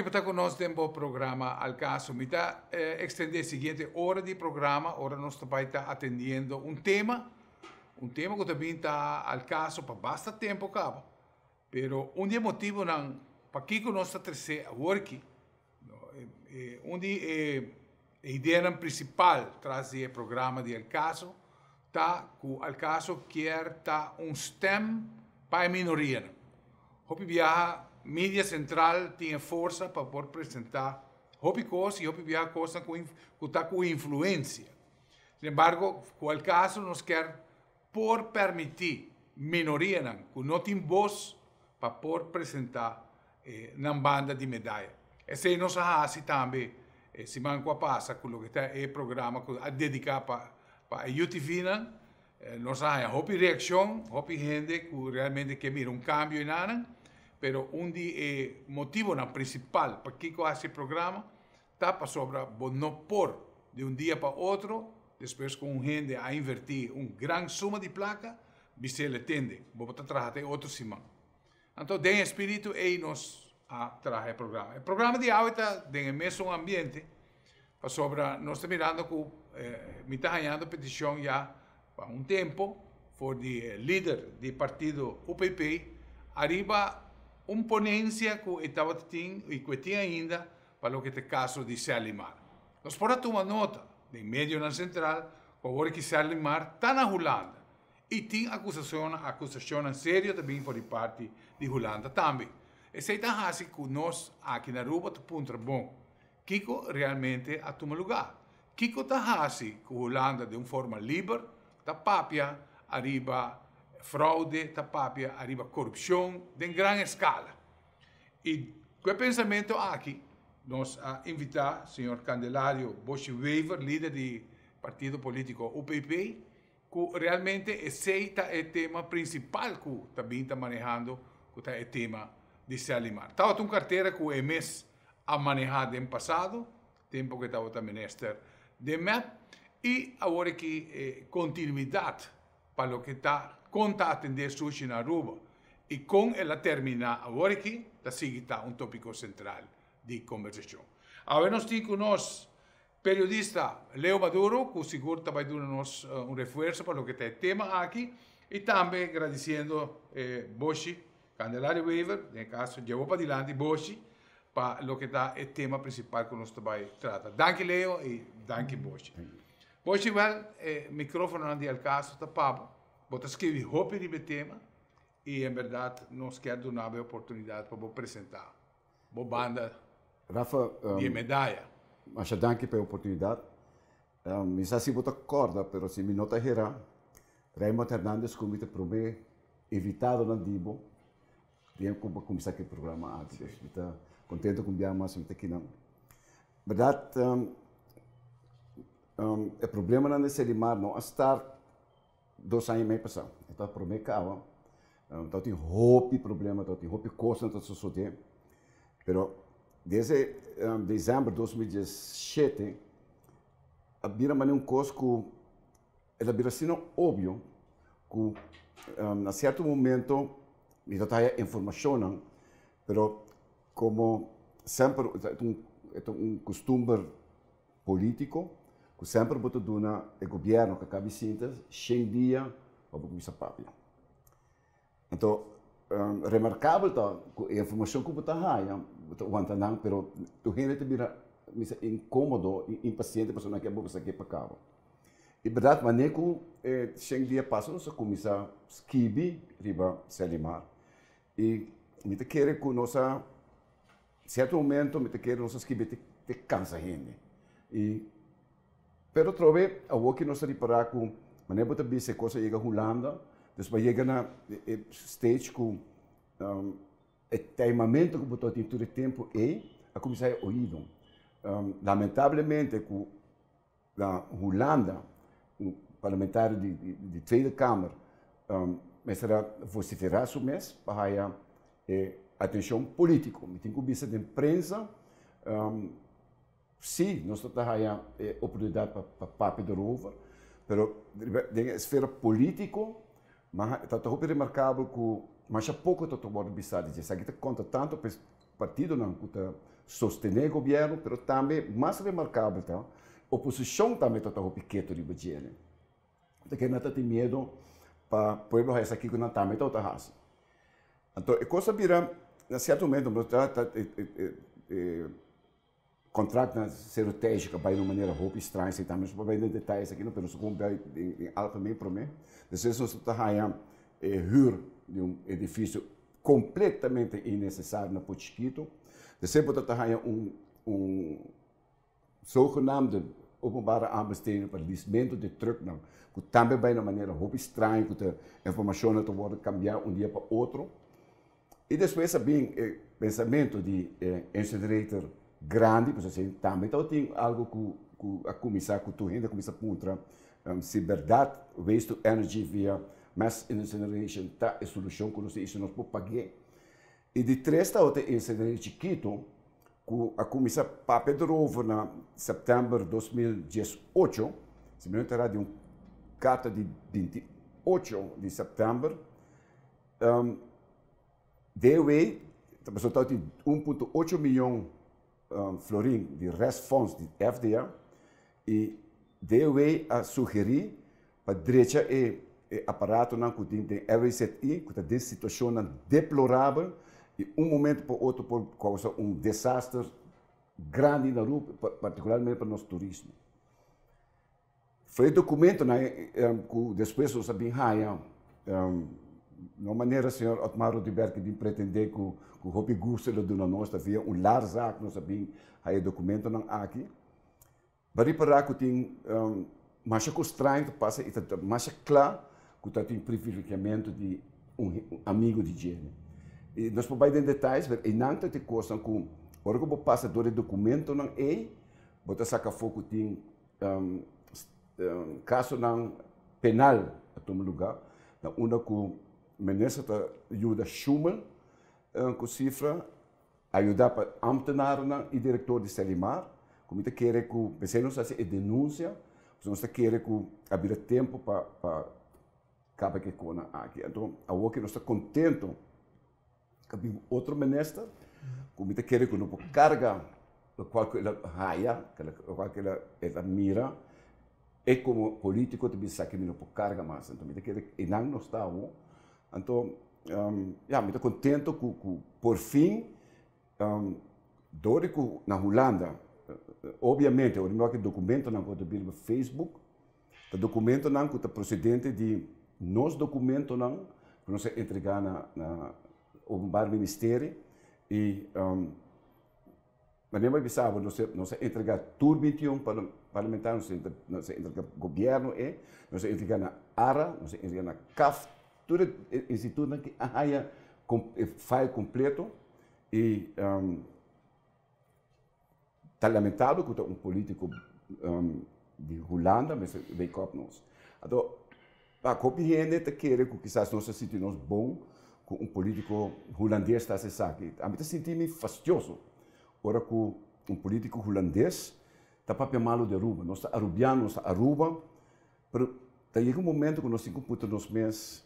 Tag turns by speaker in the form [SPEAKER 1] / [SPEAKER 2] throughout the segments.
[SPEAKER 1] por estar conosco no programa Al Caso. Me está extender a seguinte hora de programa. Ahora nós também está atendendo um tema que também está al caso para bastante tempo, cabo. Pero dia motivo não para que nós está trazer a work, a ideia principal trazer o programa de Al Caso, tá que Al Caso quer tá stem para a minoria. Hopi viaja mídia central tem força para poder apresentar hopi coisas e hopi viaja coisas que tá com influência. Sin embargo, com Al Caso nós quer por permitir minoria que não tem voz para poder apresentar na banda de medalha. Esse é nosso raça também, se manco passa com o que está o programa que a dedicar para a UTV, nós há hopi reação, hopi gente que realmente quer ver cambio em nada, pero de motivo principal para que esse programa está para sobre não por de dia para outro, depois com gente a invertir grande suma de placa, você le tende, vou trazer outro semana. Então, tem espírito e nós a trazer o programa. O programa de hoje está no mesmo ambiente, para sobre nós estamos mirando que me está ganhando petição já há tempo, for de líder do partido UPP, arriba ponência que estava tendo e que tinha ainda para o que é o caso de Selimar. Nós podemos tomar nota, de meio na central, por que Selimar está na Holanda e tem acusação séria também por parte de Holanda também. Esse é o assim que nós aqui na Aruba estamos bom. Kiko realmente a tomar lugar. Kiko está assim que Holanda de forma livre, está papia, arriba fraude, está papia, arriba corrupção, de grande escala. E com o pensamento aqui, nós invitar o senhor Candelário Bosch Wever, líder do partido político UPP, que realmente aceita o tema principal que também está manejando, que é o tema de Selimar. Estava com carteira que o mês a manejar no passado, tempo que estava também ministro de MEP, e agora que continuidade para o que está conta atender sushi na Aruba. E com ela terminar agora aqui, está seguindo tópico central de conversação. Agora nós temos conosco periodista Leo Maduro, que seguro vai dar-nos reforço para o que está o tema aqui, e também agradecendo Bosch, Candelário Wever, no caso, levou para adiante Bosch, para o que está o tema principal que nós vai tratar. Danke Leo e danke Bosch. Bosch, microfone de Al Caso está papo, você escreve roupa de tema, e em verdade nós queremos dar a oportunidade para apresentar a banda
[SPEAKER 2] Rafa,
[SPEAKER 1] de medalha.
[SPEAKER 2] Mas danke pela oportunidade. Não sei se você acorda, mas se me nota era, Raymond Hernandes como te prove evitado na Dibo, tinha como começar aquele programa antes. Estou contente com o dia mais aqui não. Verdade, o problema não é Selimar não estar 2 anos e meio passado. Então prove cava, então tem roupa problema, então tem roupa coisa na sociedade, pero desde dezembro de 2017 havia coisa que ela vira assim óbvio que a certo momento me dá informação, pero como sempre é costume político que sempre botou dona o governo que acaba sinta 100 dias para começar a papel. Então remarcável tá a informação que você tem, você não, pero tu gente vira incômodo, impaciente para não quer você aqui para cá. E verdade, mas nem que 100 dias passam, nós começa a escrever riba Selimar e me te quer que nós certo momento me te quer nós escrever te cansa gente e pero trove a que nós reparar que maneira você vê se coisa chega a Holanda, depois chega na stage que o timamento que você tem todo o tempo a começar a ouvir. Lamentavelmente que na Holanda o parlamentário de Tweede Kamer mas será vociferar o mês para a atenção política. Me tem que ver de imprensa sim, nós temos a oportunidade para papo de rover, mas na esfera política, mas está muito remarcável que mas há pouco está tomando bisado, já que conta tanto para partido não que sostener o governo, mas também, mais remarcável, tá? A oposição também está quieto de Bajene. Porque não tem medo para o povo essa aqui que não também está assim. Então, a coisa vira, em certo momento, contrato estratégico vai de uma maneira roupa estranha, se também não vai em detalhes aqui, não, mas como vai em alto meio para mim. Depois nós estamos huur de um edifício completamente innecessário na Pochiquito. Depois nós estamos zogenaamde openbare aanbesteding para listamento de truck, que também vai de uma maneira roupa estranha, que a informação está worden cambiar dia para outro. E depois também o pensamento de incinerator grande, porque assim, também tem algo que a comissão, que tu ainda começa a puntra, se verdade, waste to energy via mass incineration, tá a solução que nós isso nós podemos pagar. E de três está outra incinerator chiquito, que a comissão papel na setembro de 2018, se me lembro de uma carta de 28 de setembro, deu aí, estamos em 1,8 milhão florim de response de FDA e deu a sugerir para a direita e aparato não que tem RCTI, que tem situação deplorável e momento para outro por causa desastre grande na rua, particularmente para o nosso turismo. Foi documento que depois nós sabemos de uma maneira, senhor Otmar Rodrigues, de pretender que o hobby gosta do nós, havia largo saco, nós sabemos, aí documento não aqui. Para reparar que tem mais constrange, passa e mais claro que tem privilegiamento de amigo de gente. E nós podemos ir em detalhes, mas não tem coisa que, agora que passa do documento não é, bota saca fogo tem caso não penal a todo lugar, na uma que o ministro ajuda Schumann, com cifra, ajudar para ambtenaar e diretor de Selimar, como te quer que pensei não se denúncia, nós quer que abra tempo para acabar que com aqui. Então, a que nós está contente que outro ministro, como te quer que não carga qual que ela raia, qual que ela mira, e como político te bisa que não carga mais. Então, me quer e não está então, me estou contente que, por fim, Dorico na Holanda, obviamente, o meu documento não pode vir no Facebook, o documento não que o procedente de nos documento não que nós entregar na o ministério e mas nem mais pensava nós entregar tudo 21 parlamentar nós entregar governo nós entregar na ARA, nós entregar na CAF, todo instituto que haya file completo e está lamentável que um político de Holanda mas veio com nós. Então, a compreender que quizás nós sentimos bom com um político holandês está se sabe. A mim senti-me fastidioso. Ora que um político holandês está para malo de Aruba. Nós arubianos, nós Aruba, mas chega um momento que nós temos que nos meses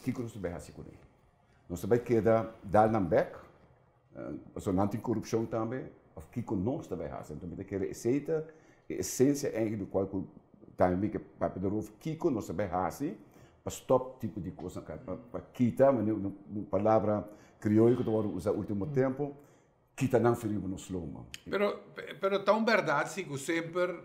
[SPEAKER 2] que nós vai fazer com ele. Nós vai quedar dar na back, não tem corrupção também, of que nós vai fazer. Então, me quer aceita a essência do qual também que para Pedro Kiko nós vai fazer para stop tipo de coisa para quitar, mas uma palavra crioula que eu vou usar no último tempo, quita não ferimos no slow.
[SPEAKER 1] Pero tão verdade sim que sempre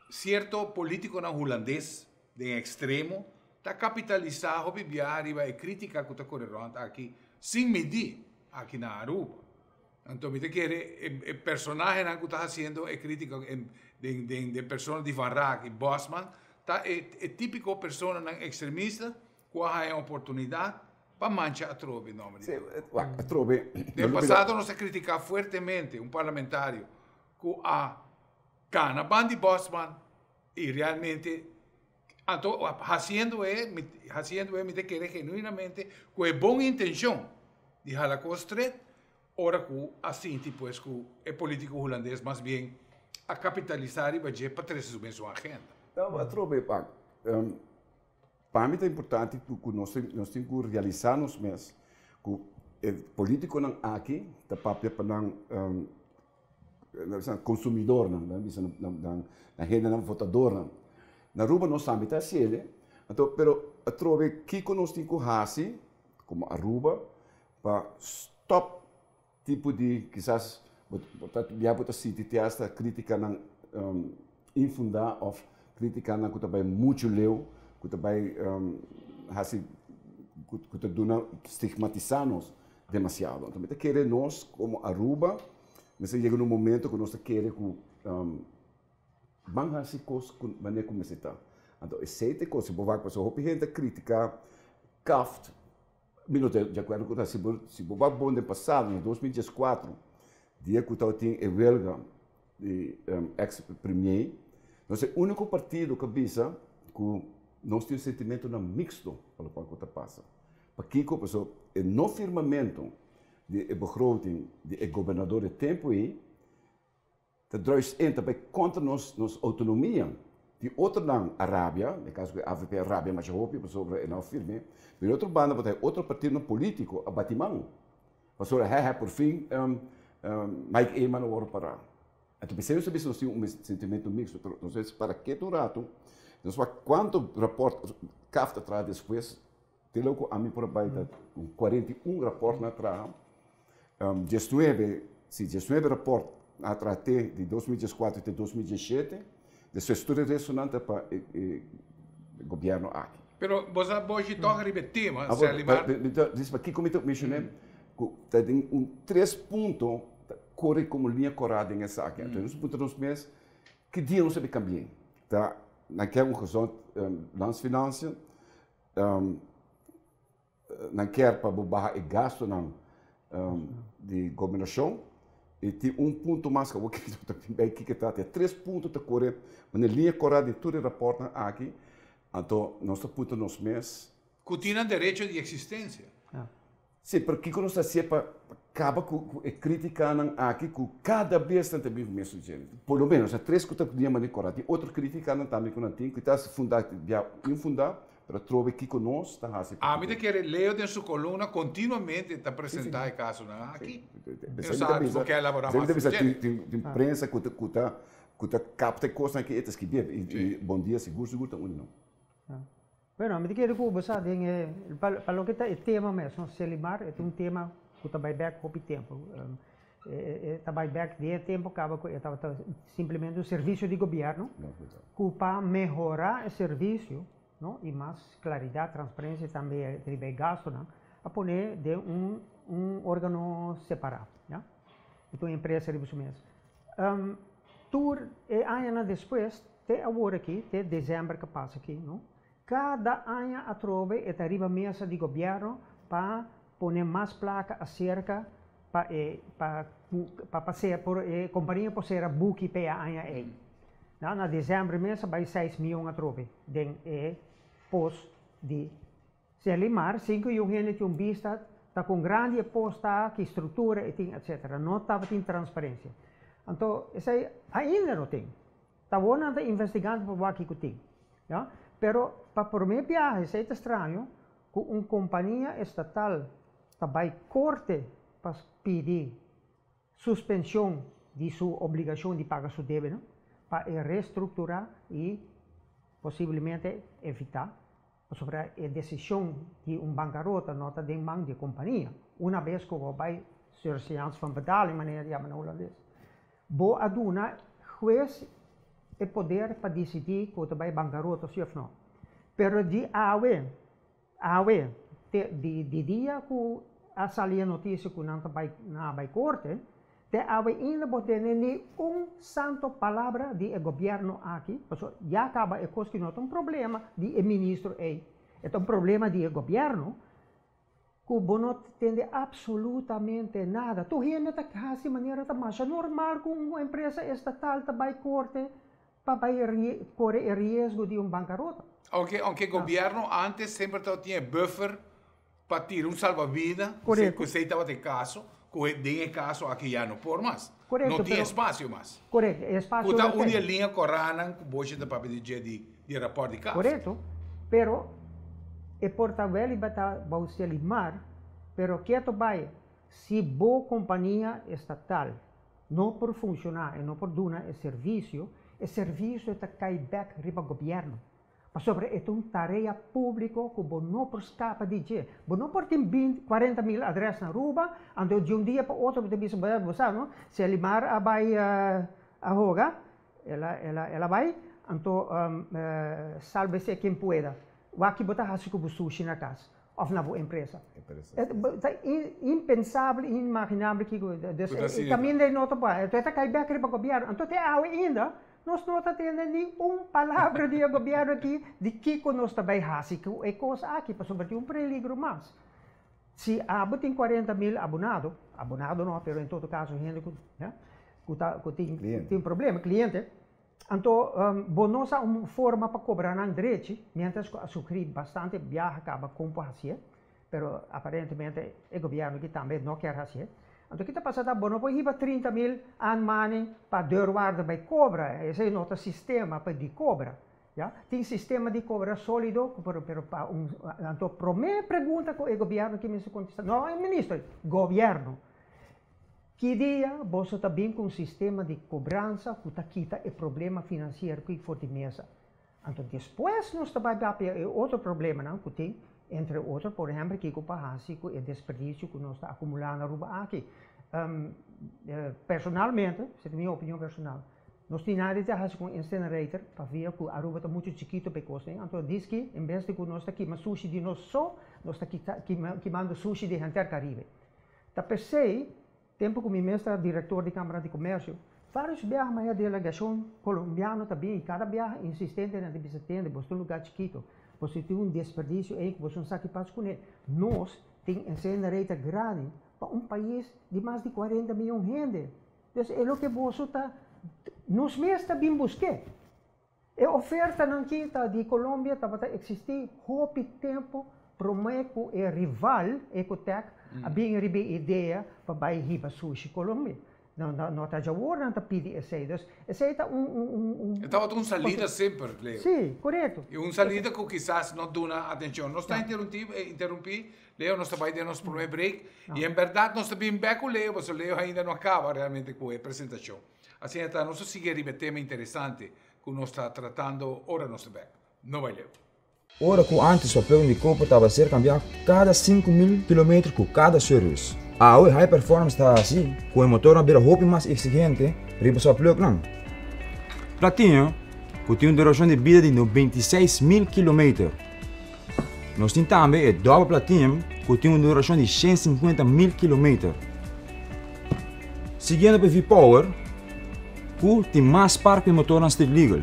[SPEAKER 1] certo político não holandês de extremo está capitalizado o viajar e crítica que está correndo aqui sem medir aqui na Aruba. Então, me quer o personagem que está fazendo é crítica de pessoas de Van Raak e Bosman, tá é típico pessoa extremista que há uma oportunidade para manchar a trove nome.
[SPEAKER 2] A trove.
[SPEAKER 1] No passado nós criticar fortemente um parlamentário que a cana bandi Bosman e realmente fazendo me te querer genuinamente com a boa intenção de jalar com estreito, ora que assim tipo é que é político holandês mais bem a capitalizar e vai para trazer sua agenda.
[SPEAKER 2] Então, a trove para mim é importante que nós temos que realizar nos meses que político não aqui, tá papel para consumidor não, na rede não votador não. Na Aruba nós também tá assim, então, pero a trove que nós temos que como Aruba, para stop tipo de quizás já botar sítio tem esta crítica não infundada ou crítica não que também muito leu, que também assim que também estigmatizamos demasiado. Então, me querer nós como Aruba, mas chega num momento que nós queremos que vamos assim coisas que maneira como se está. Então, esse coisa, se você vai para gente criticar CAFT, minuto de acordo com se você vai bom de passado, em 2014, dia que eu tinha a huelga de ex-premier, nós é o único partido que avisa que nós temos sentimento mixto pelo qual que passa. Para que o no firmamento de begroting de governador de tempo aí, dat druist in também contra nossa autonomia. De outra não, Arábia, no caso que a AVP Arábia, mas eu hope, sobre não firme, de outra banda, porque outro partido político, a batimão. Mas agora, por fim, Mike Eman não parar. Então, precisamos saber se nós temos sentimento mixto, não sei se para que rato, não sei quanto rapport CAFT atrás depois, tem logo a mim por baixo, 41 rapport atrás, 19 rapport atrás de 2014 até 2017, de sua história ressonante para o governo aqui.
[SPEAKER 1] Pero você pode tocar repetir, mas se alimar.
[SPEAKER 2] Diz aqui como eu mencionei, tem 3 pontos corre como linha corada nessa aqui. Então, os pontos meses que dia não se cambiar. Tá, naquela razão, nas finanças, não quer para barrar o gasto não de governação. E tem ponto mais que eu que está tem 3 pontos de correr, mas na linha corada de tudo reporta aqui, então nosso ponto nos meses.
[SPEAKER 1] Que tinham direito de existência.
[SPEAKER 2] Sim, porque quando nós sempre acaba com criticando aqui que cada vez tem também o mesmo gênero. Por lo menos, 3 que estão linha corada, e outro criticando também que não tem, que está se fundar, infundar, para trovar que conosco está assim.
[SPEAKER 1] A mim que leu em sua coluna continuamente está apresentando o caso aqui. Eu sabe porque elaborar mais.
[SPEAKER 2] Tem imprensa que capta coisas que eles que e bom dia seguro está não.
[SPEAKER 3] Bueno, me diga que você tem para o que está o tema mesmo, Selimar é tema que está bem back o tempo. Está bem back de tempo acaba com simplesmente o serviço de governo que para melhorar o serviço não? E mais claridade, transparência também de gasto, não? A poner de órgão separado, já? Então a empresa de mesmo. Anos depois, até agora aqui, até dezembro que passa aqui, não? Cada ano a trove é arriba mesa de governo para poner mais placa acerca para passar por companhia por ser a book para a ano aí. Na dezembro mesa vai 6 milhões a trove de post de Selimar, 5 milhões de vista está com grande posta, que estrutura, etc. Não estava em transparência. Então, isso aí ainda não tem. Está bom, está investigando por o que tem. Ja? Pero, para mim, viagem, é estranho que uma companhia estatal vai corte para pedir suspensão de sua obrigação de pagar sua dívida, para reestruturar e possivelmente evitar sobre a decisão de bancarrota nota de mão de companhia. Uma vez que vai ser seans van betaling, maneira de amar holandês. Bo aduna, juez é poder para decidir que vai bancarrota sim ou não. Pero de de dia que a salia notícia que não vai corte, te ainda botar nem santo palavra de governo aqui, porque já acaba é coisa que não tem problema de ministro aí. É um problema de governo que não entende absolutamente nada. Tu ainda está de maneira mais normal que uma empresa estatal vai corte para correr risco de bancarrota.
[SPEAKER 1] Aunque o governo antes sempre tinha buffer para tirar salva-vida, se você estava de caso. De caso aqui já não por mais.
[SPEAKER 3] Correto,
[SPEAKER 1] não tem espaço mais.
[SPEAKER 3] Correto, espaço
[SPEAKER 1] não tem. Uma linha corrana com bocha de papel de rapport de caso.
[SPEAKER 3] Correto, pero é portável para o Selimar pero quieto vai, se boa companhia estatal não por funcionar e não por dar o serviço está cai back riba governo. Mas sobre é uma tarefa pública que não por escapa de je. Não por ter 40 mil adresas na rua, ando de um dia para outro você bisa não? Se ele mar vai a roga, ela vai, então salve-se quem pueda. O aqui botar hasico sushi na casa. Of na boa empresa. É impensável, inimaginável que também de nota para. Então está caindo para o governo. Então tem ainda nós não temos nenhuma palavra do governo aqui de que nós também fazemos é coisa aqui para sobre um peligro mais. Se tem 40 mil abonados não, mas em todo caso gente que tem problema, cliente. Então, nós há uma forma para cobrar na direito, mientras que sofri bastante viaja acaba com fazer, mas aparentemente o governo que também não quer fazer. Então, que está passando, não pode ir para 30 mil aanmaning para deurwaarde bij cobra. Esse é o nosso sistema para de cobra. Ja? Tem sistema de cobra sólido, então, a primeira pergunta que o governo que me contesta, não é ministro, governo. Que dia você está bem com um sistema de cobrança que está quita o problema financeiro que for de mesa. Então, depois nós vai ver outro problema não, que tem, entre outros, por exemplo, que o parrásico e o desperdício que nós está acumulando na rua aqui. Personalmente, essa é a minha opinião personal, nós temos nada de fazer com um incinerator para ver que a rua está muito chiquito para coisa. Então, diz que, em vez de que nós está queimando sushi de nós só, nós está queimando sushi de gente Caribe. Está per se, tempo que me mestre diretor de Câmara de Comércio, vários viagens a delegação colombiana também, e cada viagem insistente na visitante, você um lugar chiquito, você tem um desperdício aí que você não sabe o que passa com ele. Nós temos um incinerator grande para um país de mais de 40 milhões de gente. Então, é o que você está, nós mesmos também buscamos. A oferta aqui de Colômbia está existir houve tempo para que o rival, Ecotec, havia uma ideia para ir para sushi Colômbia. Não está já agora, não está pedindo essa ideia. Essa é
[SPEAKER 1] Estava uma salida sempre, Leo.
[SPEAKER 3] Sim, correto.
[SPEAKER 1] E uma salida que quizás não dá atenção. Nós está interrompi, Leo, nós está aí nosso primeiro break. E, em verdade, nós está bem bem com o Leo, mas o Leo ainda não acaba realmente com a apresentação. Assim, então, nós seguimos um tema interessante que nós está tratando, ora nós está bem. Não vai, Leo.
[SPEAKER 4] Ora que antes o plug de copa estava a ser cambiado cada 5.000 km com cada serviço. A hoje High Performance está assim, com o motor na beira roupa mais exigente, riba sua plug não. Platinum, que tem uma duração de vida de 96.000 km. Nós temos também o Double Platinum, que tem uma duração de 150.000 km. Seguindo para V-Power, que tem mais parque de motor na street legal.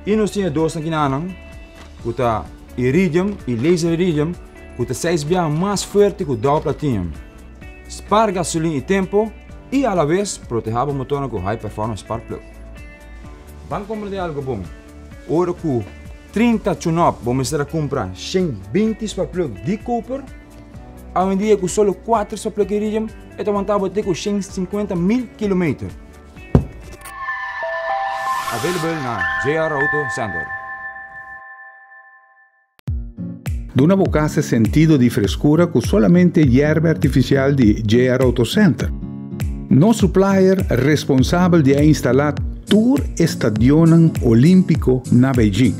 [SPEAKER 4] E nós temos dois aqui na Anang, que está Iridium e Laser Iridium, que está 6 vezes mais forte que o Double Platinum. Spara gasolina e tempo e, à vez, protege o motor com High Performance Spark Plug. Vamos comprar algo bom. Ora que 30 tune-up vamos a comprar 120 Spark Plug de Cooper, hoje em dia com só 4 Spark Plug Iridium, e estamos a ter com 150.000 km. Available na JR Auto Center.
[SPEAKER 1] Duna boca hace sentido de frescura con solamente hierba artificial de JR Auto Center. No supplier responsable de instalar Tour Estadio Olímpico na Beijing.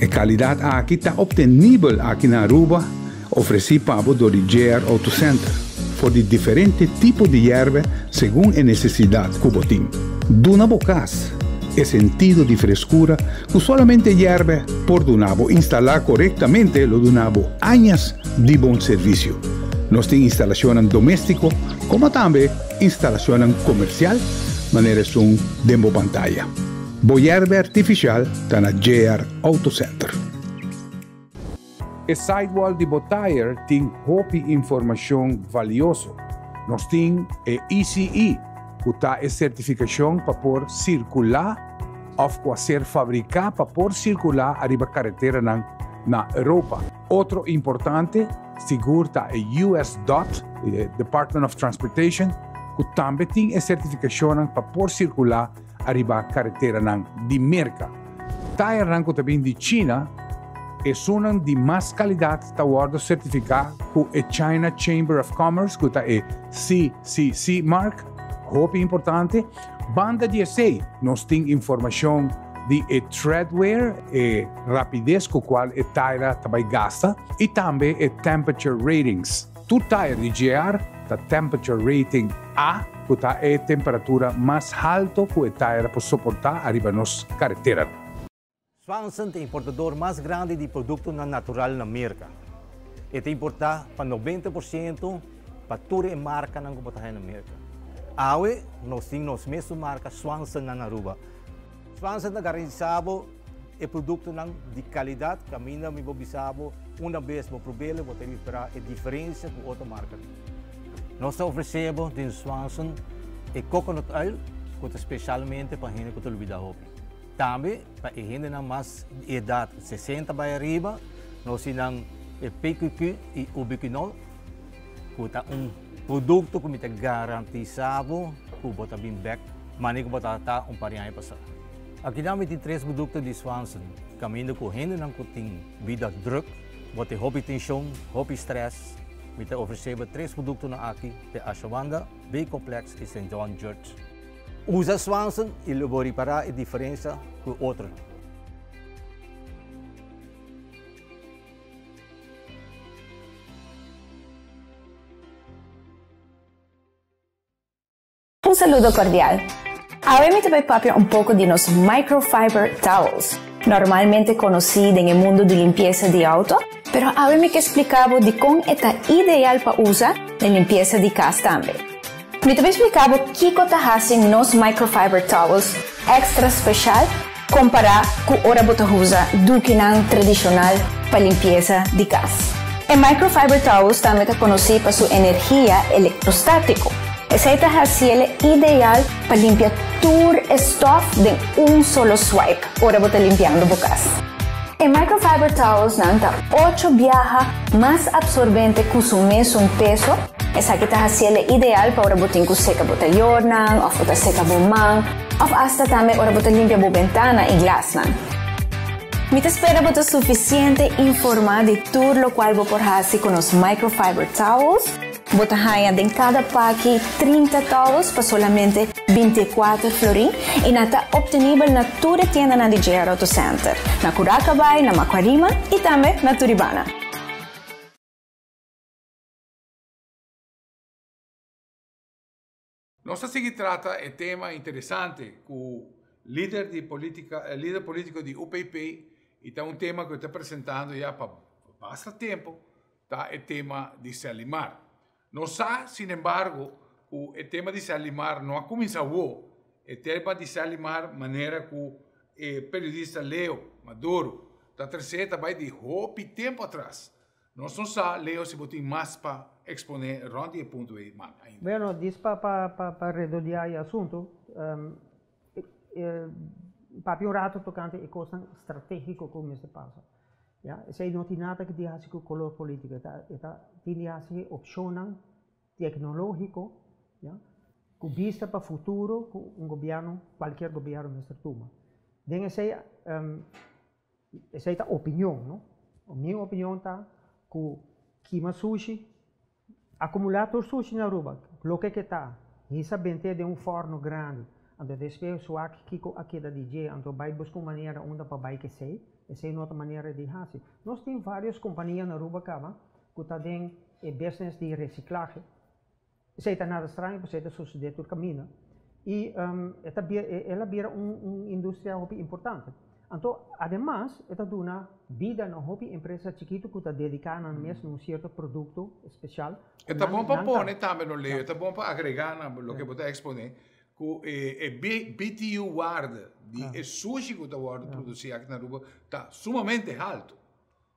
[SPEAKER 1] E calidad aquí está obtenible aquí na Aruba, ofrecida por el JR Auto Center, por de diferentes tipos de hierba según la necesidad cubotín. Duna bocas el sentido de frescura que solamente hierve por Dunabo instalar correctamente lo Dunabo años de buen servicio. Nos tiene instalación doméstico como también instalación comercial, manera son demo pantalla. Hierve artificial está na JR Auto Center. El sidewall de Botayer tiene mucha información valiosa. Nos tiene ECE, que está certificação para por circular ou ser fabricado para por circular arriba carretera na Europa. Outro importante, seguro está o US DOT, Department of Transportation, que também tem certificação para por circular arriba carretera de merca. Tire ranco também de China, es una de más calidad está guardo certificado con el China Chamber of Commerce, que está el CCC mark, muy importante. Banda 16 nos tiene información de treadwear, rapidez con cual el tire también gasta, y también el temperature ratings. Tu tire de GR, la temperature rating A, que está a temperatura más alta que el tire puede soportar arriba nos carretera.
[SPEAKER 5] Swanson é o importador mais grande de produtos natural na América. Ele importa para 90% para toda a marca na América. Hoje, nós temos a mesma marca Swanson na Aruba. Swanson é garantido e produto de qualidade, que a mim me observo uma vez no problema, vou ter que esperar a diferença com outra marca. Nós oferecemos de Swanson e coconut oil, que é especialmente para a gente que está hobby. Também, para a gente mais idade 60 para arriba, nós temos o PQQ e o ubiquinol, que é produto que é garantizado, que bota bem back, mas não bota parinha passar. Aqui nós temos 3 produtos de Swanson, caminho com a gente que tem vida druk, bota hobby tensão, hobby stress. Nós oferecemos 3 produtos aqui, de Ashwanda, B-Complex e St. John Church. Usa Swanson e ele vai reparar a diferença com o outro.
[SPEAKER 6] Un saludo cordial. Ahora me voy a hablar un poco de los microfiber towels, normalmente conocidos en el mundo de limpieza de auto, pero ahora me explicaba de cómo está ideal para usar en limpieza de casa también. Me voy a explicar qué hacen los microfiber towels extra especial comparado con ahora usa duquinan tradicional para limpieza de casa. El microfiber towels también es conocido por su energía electrostática. Esa es la ideal para limpiar todo el stuff de un solo swipe. Ahora voy a limpiando tu casa. El microfiber towels nanta 8 viaja más absorbente que su mesmo peso. Esa que es la ideal para ahora botar que seca bota jornan, o bota seca bomán, o hasta también ahora bota limpia bu ventana y glass nan. Me te espera bota suficiente informar de todo lo cual voy por hacer con los microfiber towels. Bota haya en cada paquete 30 towels para solamente 24 florin y nata obtenible en toda tienda na DJ Auto Center, na Curacabay, na Macuarima y también na Turibana.
[SPEAKER 1] Nós seguimos trata el tema interesante con el líder político de UPP y está un tema que está presentando ya para bastante tiempo, está el tema de Selimar. No sabe, sin embargo, el tema de Selimar no ha comenzado. El tema de Selimar, manera que el periodista Leo Maduro está trazendo também de roupa tempo atrás. Nós não sabemos, Leo, se você tem mais para exponer onde é ponto aí, ainda.
[SPEAKER 3] Bueno, diz para redondear o assunto, para um rato tocante a questão estratégica como se passa. Ja, zij not nada que diga com color político, tinha opção tecnológico, ja, com vista para o futuro, com governo, qualquer governo Mr. Tuma. Den essa opinião, não? A minha opinião está que kima sushi, acumulator sushi na Aruba, o que está, isso bente de forno grande, então depois o aqui da DJ, então vai buscar uma maneira onde para vai que sei. Essa é outra maneira de fazer. Nós temos várias companhias na Aruba que têm business de reciclagem. Isso é nada estranho, porque isso sucede todo caminho. E ela vira uma indústria importante. Então, además, ela dá uma vida na empresa chiquita que está dedicada a um certo produto especial.
[SPEAKER 1] É bom para pôr também no leio, é bom para agregar no que você exponer. O BTU guarda de sushi que o guarda produzir aqui na Aruba está sumamente alto.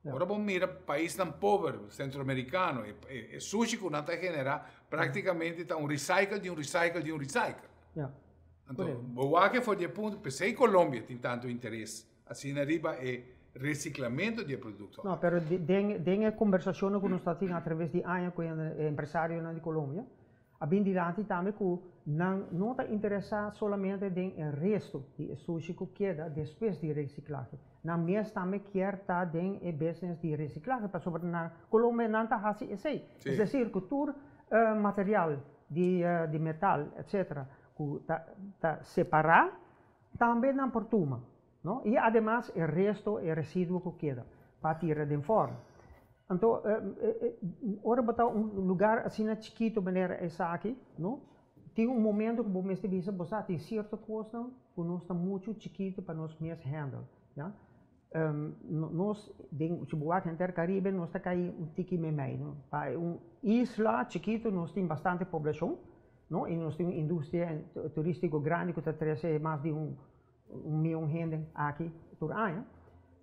[SPEAKER 1] Agora vamos mirar país tão pobre, centro-americano, o sushi que não está generar praticamente está recycle de recycle de recycle. Então, o que foi de ponto, pensei em Colômbia tem tanto interesse, assim na Aruba é reciclamento de produtos.
[SPEAKER 3] Não, mas tem conversações que nós estamos tendo através de anos com empresários de Colômbia. Abbiamo diretti também que não está interessado somente no resto de sushi que queda depois de reciclagem. na mês também quer estar em business de reciclagem, para sobre na Colômbia não está assim, é decir, cultura material de metal, etc., que está separar, também não portuma, não? E además o resto é resíduo que queda para tirar de fora. Então, ora botar lugar assim na chiquito maneira essa aqui, não? Tem momento que você diz, você tem certa coisa que nós está muito chiquito para nós mesmos handle, já? Nós, se você vai no Caribe, nós está aí tiki meio, para isla chiquito nós temos bastante população, não? E nós temos indústria turística grande que está trazendo mais de 1 milhão de gente aqui por ano.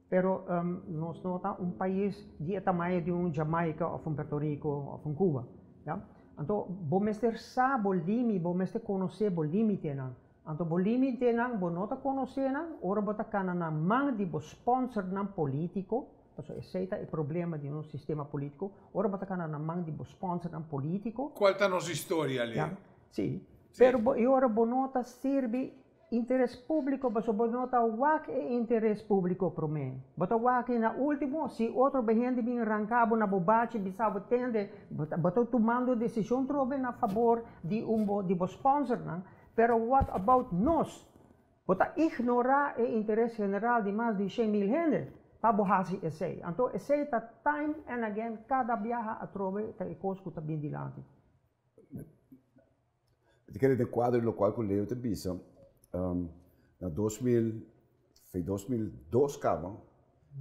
[SPEAKER 3] Pero nós não estamos país de tamanho de Jamaica ou Puerto Rico ou Cuba, já? Então, você sabe o limite, você conhece o limite, não? Então, o limite não, você não conhece, não? Ora, você está na mão de sponsor não político, porque esse é o problema de um sistema político. Ora, você está na mão de sponsor não político.
[SPEAKER 1] Qual é a nossa história ali?
[SPEAKER 3] Sim. Pero ora, você não serve interesse público, você não está o interesse público para mim. Você está na última, se outro gente vem arrancado na bobagem, você atende, você está tomando decisão a favor de sponsor, não? Pero what about nós? Você ignorar o interesse general de mais de 100.000 gente para borrar esse. Então, esse está time and again, cada viagem a trover, está a coisa que está bem dilante.
[SPEAKER 2] Eu quero ter quadro no qual eu leio te bisa. Na 2002 acaba,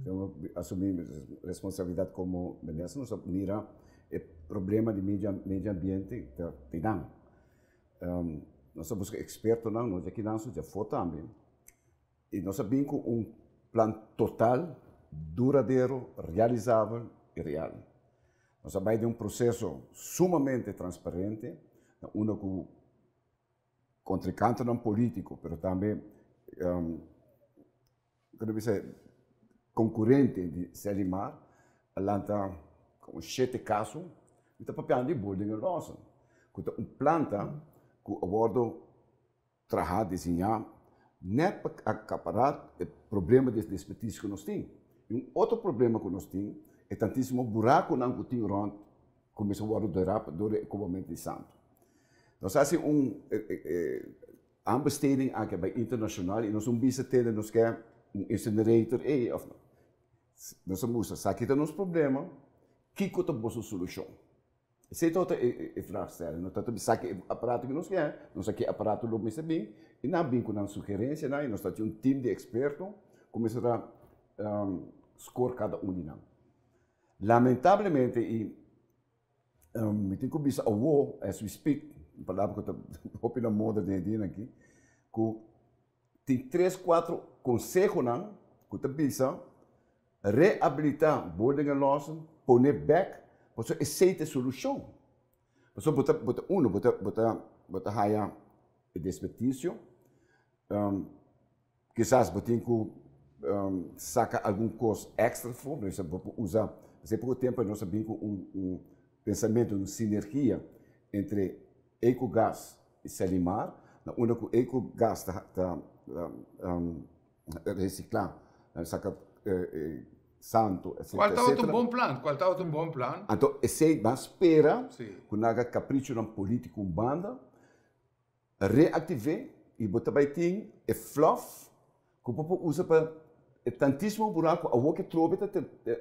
[SPEAKER 2] eu assumi responsabilidade como ministro, nós mira o problema de meio ambiente que tem. Nós somos expertos, nós aqui nós já foi também, e nós sabemos que plano total, duradouro, realizável e real. Nós sabemos de processo sumamente transparente, onde o contrincante não político, mas também concorrente de Selimar, lá com 7 casos, e está papel de building rosa, com planta que o bordo trabalhar, desenhar, não para acaparar o problema de despetício que nós temos. E outro problema que nós temos é tantíssimo buraco que tem onde começa a bordo do equipamento de santo. Nós fazemos aanbesteding aqui internacional e nós vamos ter nós quer incinerator nós vamos saber que nos problema que que é a solução. Essa é toda a frase, nós temos que aparato que nós quer, nós aqui aparato logo mais bem e não bem com uma sugerência, nós temos time de expertos começar a score cada de nós. Lamentavelmente me tenho que bisa as we speak, palavra que eu estou na moda de dia aqui, que tem 3, 4 conselhos que eu bisa reabilitar boarding and lawson, pôr back, porque aceita a solução. Porque bota haya o desperdício, quizás tem que sacar algum custo extra, por exemplo, usar, há pouco tempo nós sabemos que pensamento de sinergia entre Ecogás e Selimar, onde o Ecogás está reciclar, saca santo, etc.
[SPEAKER 1] Qual está outro bom plano?
[SPEAKER 2] Então, esse é espera que naga capricho na política banda reativar e botar vai ter e fluff que o povo usa para tantíssimo buraco a o que trobe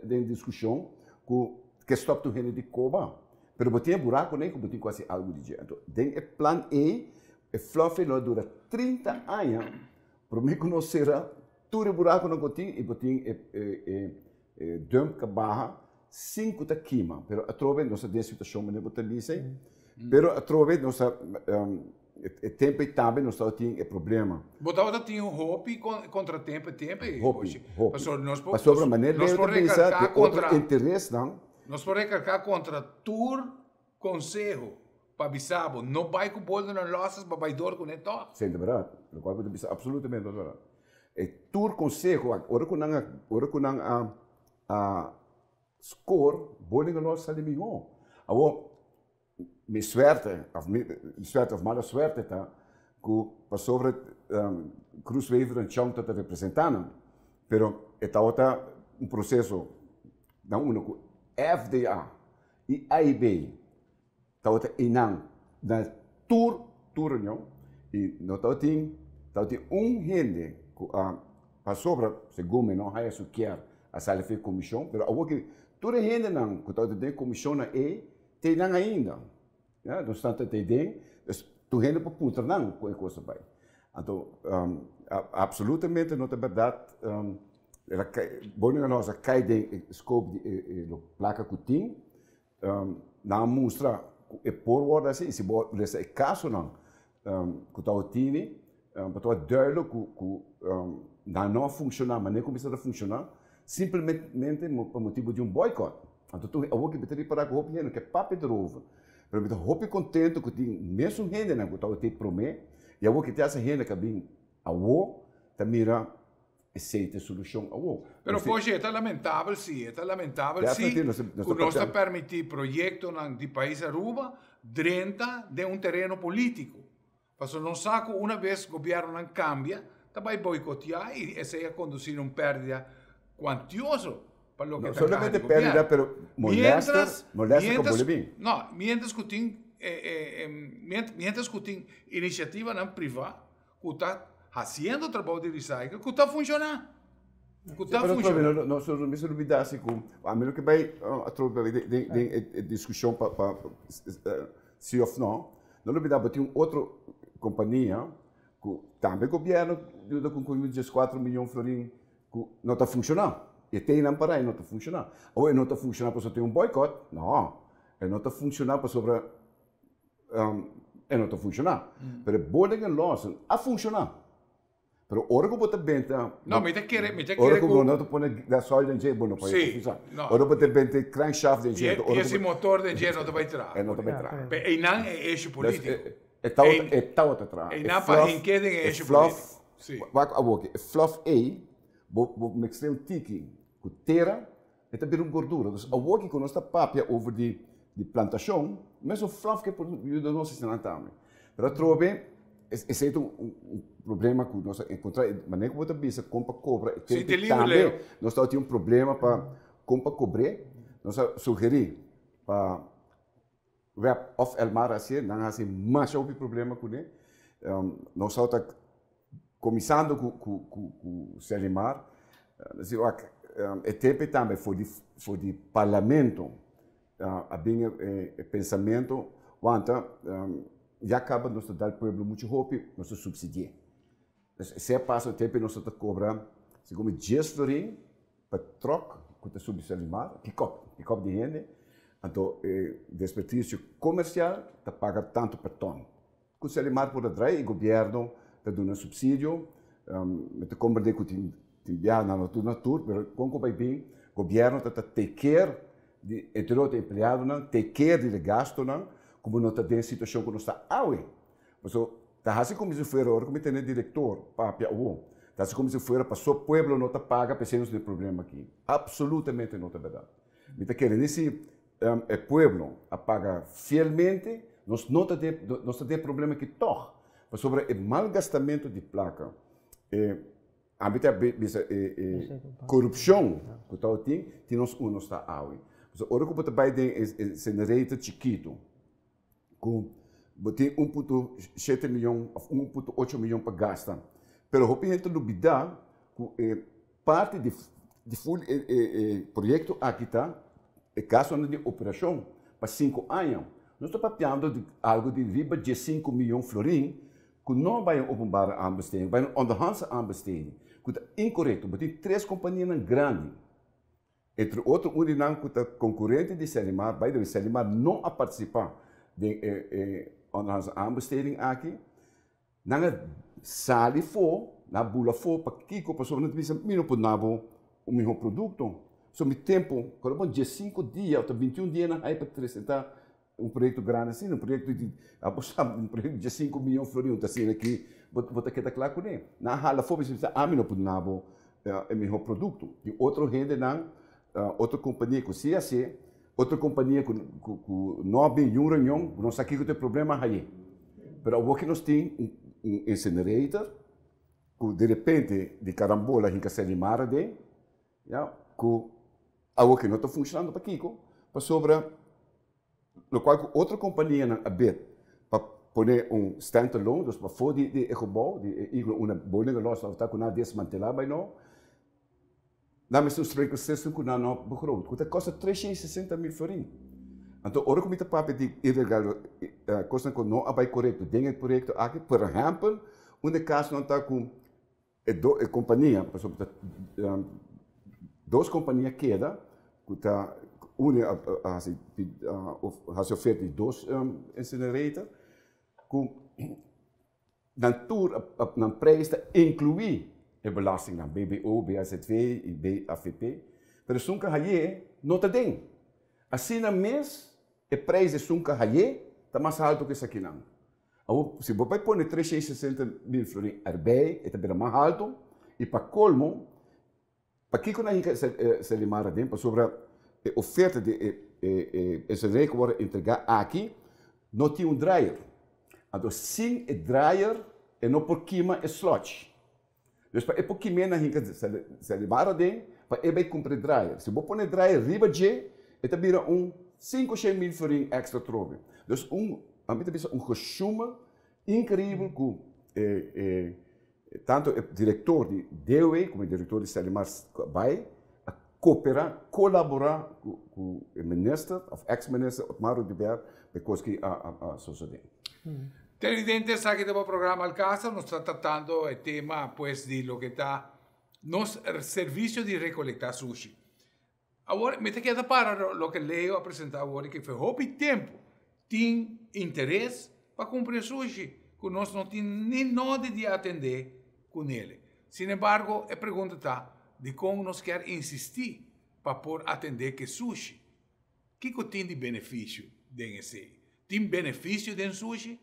[SPEAKER 2] de discussão que stop to gente de Cuba. Pero botinha buraco nem que botinha quase algo de jeito. Tem o plano E, o fluff não dura 30 anos. Para mim que não será tudo buraco não botinha e botinha dump que barra 5 da queima. Pero a trove não se tem situação mas não botar lisa. Pero a trove não se o tempo e também não está tem problema.
[SPEAKER 1] Botar tinha hope contra tempo.
[SPEAKER 2] Hope.
[SPEAKER 1] Nós
[SPEAKER 2] sobre a maneira de pensar que outro interesse não.
[SPEAKER 1] Nós podemos recargar contra tur conselho para bisabo, não vai com boldo nas lojas para vai dor com eto.
[SPEAKER 2] Sim, é verdade. O qual pode bisabo absolutamente verdade. E tur conselho, ora que não a score, boldo nas lojas sabe melhor. Agora, minha sorte ou mala sorte tá, que para sobre Cruz Weaver e Chão está representando. pero está outra processo não único FDA e AIB está outra inang na tour não e não tem gente para sobra segundo não há isso quer a sala fez comissão pero a que toda gente não que está tem comissão na tem não ainda ja não está tem tu gente para putar não com coisa vai então absolutamente não é verdade bom nós cai de scope de placa que tem na mostra é por ordem assim se bom nesse caso não que está o time para tu duidelijk não funciona mas nem começar a funcionar simplesmente por motivo de boicot então tu eu vou que beter para que hope que papo de novo para me hope contente que tem mesmo gente não que está o te promet e eu vou que ter essa gente que bem a o mira aceita solução a o
[SPEAKER 1] pero hoje é lamentável sim que nós está permitir projeto de país Aruba dentro de terreno político. Mas não saco uma vez o governo não cambia, vai boicotear e essa é conduzir perda quantiosa para o que está
[SPEAKER 2] solamente perda, pero molesta com Bolívia.
[SPEAKER 1] Não, mientras que tem iniciativa não privada, que está fazendo o trabalho de recycle, que está funcionando.
[SPEAKER 2] Não se olvidar assim com a menos que vai a discussão para se ou não olvidar que tem outro companhia que também o governo com 4 milhões de florins que não está funcionando. E tem não para aí não está funcionando. Ou não está funcionando porque tem boicot? Não. Não está funcionando porque sobre não está funcionando. Mas boarding and loss a funcionar. Pero ora que bota benta.
[SPEAKER 1] Não, me te quer
[SPEAKER 2] ora que não te põe gasolina em jeito, não pode funcionar. Ora bota benta crankshaft em jeito.
[SPEAKER 1] E esse motor de jeito não te vai entrar.
[SPEAKER 2] Não te vai entrar.
[SPEAKER 1] E não é eixo político.
[SPEAKER 2] É tal atrás.
[SPEAKER 1] E não para inquérito em eixo político.
[SPEAKER 2] Wat aboke, fluff A, bo mixer tiki, com terra, é também gordura. Dus aboke quando está papia over de plantação, mas o fluff que eu não sei se também. Pero trobe, esse é problema que nós encontramos, mas nem como outra vez, compra cobra, também nós temos problema para compra cobre, nós sugerir para web of Elmar assim, não há mais algum problema com ele, nós estamos começando com o Selimar, é tempo também for de parlamento, a bem pensamento, quanto já acaba nós dar povo muito hope, nós subsidiar. Se passa o tempo nós estamos cobrando, segundo 10 florim para troca, quanto sub Selimar, pick-up de gente, então desperdício comercial, está paga tanto per ton. Com o Selimar por atrás, o governo está dando subsídio, te compreende que tem viagem na natura, mas como vai bem, o governo está take care de outro empregado, take care de gasto, como não está em situação que não está awe. Mas está assim como se fosse agora, como tem diretor, papia o, está assim como se fosse para o povo não está paga pensando de problema aqui. Absolutamente não é verdade. Me está querendo esse povo a paga fielmente, nós não tem problema que toca. Sobre o malgastamento de placa, a corrupção que está aqui, nós não está aí. Ora que você vai ter generator chiquito, com 1,7 milhão, 1,8 milhão para gastar. Mas o gente não dá parte de projeto aqui está, é caso de operação para 5 anos. Nós estamos falando de algo de riba de 5 milhões de florins, que não vai openbare aanbesteding, vai onderhandse aanbesteding. Que é incorreto, porque tem 3 companhias grandes. Entre outros, que é concorrente de Selimar, vai de Selimar não a participar de onderhandse aanbesteding aqui. Não sali for, na bula for, para que a pessoa não precisa mínimo por nabo o mesmo produto. So, meu tempo, quando de 5 dias, ou 21 dias, aí para apresentar projeto grande assim, projeto de 5 milhões de florins, assim aqui, vou ter que estar claro com ele. Na hala foi precisa a mim não pode nabo o mesmo produto. E outro gente outra companhia que se assim, outra companhia que não bem reunião, não sabe que tem problema aí. Mas o que nós tem incinerator, de repente, de carambola, a gente se limara de, ja, que algo que não está funcionando para Kiko, para sobre, no qual outra companhia na abet, para poner standalone, dus para fora de gebouw, de uma woning los, of dat kunnen desmantelen bij nou. Dan is het een sprekersessie que não begroot. Dat kost 360 mil florin. Então, ora como está papo de ilegal, coisa que não é correto, dinheiro correto aqui, por exemplo, caso não está com a companhia, por exemplo, duas companhias queda, que está uma has oferta de dois incinerators, com na tour na prijs incluir a belasting na BBO, BAZV e BAFP, mas nunca aí não está dentro. Assim na mês, o preço de nunca aí está mais alto que isso aqui não. Se você põe 360 mil florin erbij, é também mais alto, e para colmo, para que quando a gente se limara dentro, sobre a oferta de esse rei que vai entregar aqui, não tem dryer. Então, sem o dryer, é não por queima é slot. Dus para por queima a gente se limara dentro, para ele comprar dryer. Se você põe dryer riba de, é também 5 ou 6 mil florin extra trobe. Dus a mim também consumo incrível que tanto o diretor de DOE como o diretor de Selimar vai cooperar, colaborar com o ministro, o ex-ministro Otmar de Berg, para que a sociedade.
[SPEAKER 1] Televidentes, aquí tenemos programa al caso, nos está tratando el tema pues de lo que está nos servicio de recolectar sushi. Ahora, me te queda para lo que Leo ha presentado ahora, que fue hobby tiempo, tiene interés para comprar sushi, que nós não tem nem nada de atender com ele. Sin embargo, a pergunta está de como nós quer insistir para por atender que sushi. O que tem de benefício desse? Tem benefício de sushi?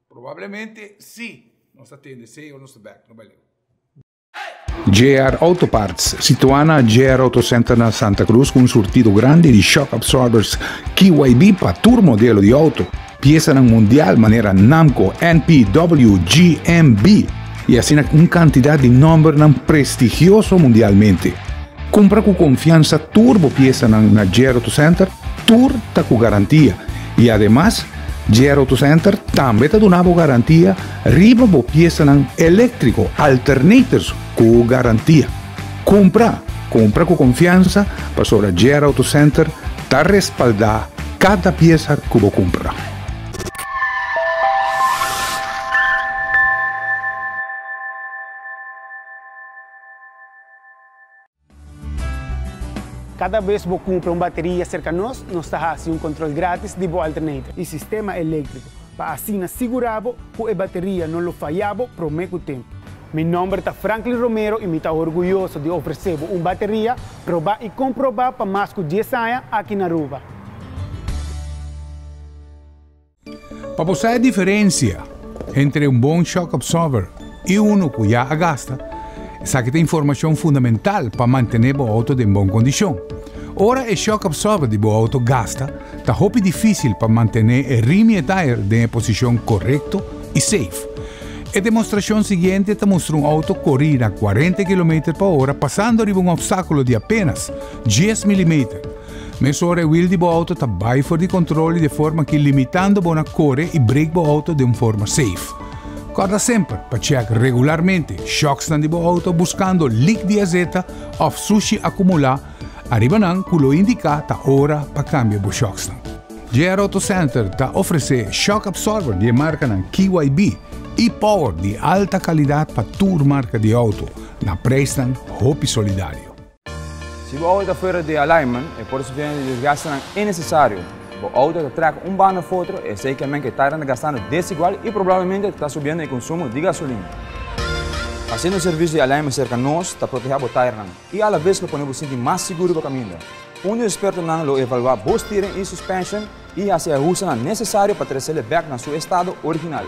[SPEAKER 1] Provavelmente sim. Nós atende sim ou nós back no Brasil.
[SPEAKER 7] JR Auto Parts, situada a JR Auto Center na Santa Cruz, com um sortido grande de shock absorbers KYB para todo modelo de auto. Pieza mundial maneira Namco, NPW, GMB e assim uma quantidade de número prestigioso mundialmente. Compra com confiança turbo pieza na JR Auto Center, turta com garantia e además JR Auto Center também está dando garantia riba bo pieza elétrico alternators com garantia. Compra com confiança para sobre JR Auto Center está respaldar cada pieza que você compra.
[SPEAKER 8] Cada vez que você compra uma bateria cerca de nós está fazendo controle grátis de boa alternativa e sistema elétrico, para assim assegurar que a bateria não falhava por muito tempo. Meu nome é Franklin Romero e me está orgulhoso de oferecer uma bateria, provar e comprovar para mais de 10 anos aqui na Aruba.
[SPEAKER 1] Para você a diferença entre bom shock absorber e que já gasta, essa aqui tem informação fundamental para manter o auto em boa condição. Ora, o shock absorber de o auto gasta, está muito difícil para manter o rim e tire em posição correta e safe. A demonstração seguinte te mostra auto correr a 40 km/h passando por obstáculo de apenas 10 mm. Mas ora o wheel de auto está bem fora de controle de forma que limitando a correr e break o auto de uma forma safe. Guarda sempre para checar regularmente shocks de auto buscando leak de azeta ou sushi acumular, arriba que lo indica ta hora para cambiar o shocks. JR Auto Center está oferecendo shock absorber de marca KYB e power de alta qualidade para toda marca de auto, na preço Hopi Solidário.
[SPEAKER 4] Se o auto está fora de alignment, é por isso que o desgaste é necessário. O auto está track banda fotro e sei que está gastando desigual e provavelmente está subindo o consumo de gasolina. Assim, o serviço de alignment cerca de nós está protegendo o tire e à vez lo podemos sentir mais seguro para o caminho. Um experto lo evalua o steering e suspension e assim usa necessário para trazer ele back na seu estado original.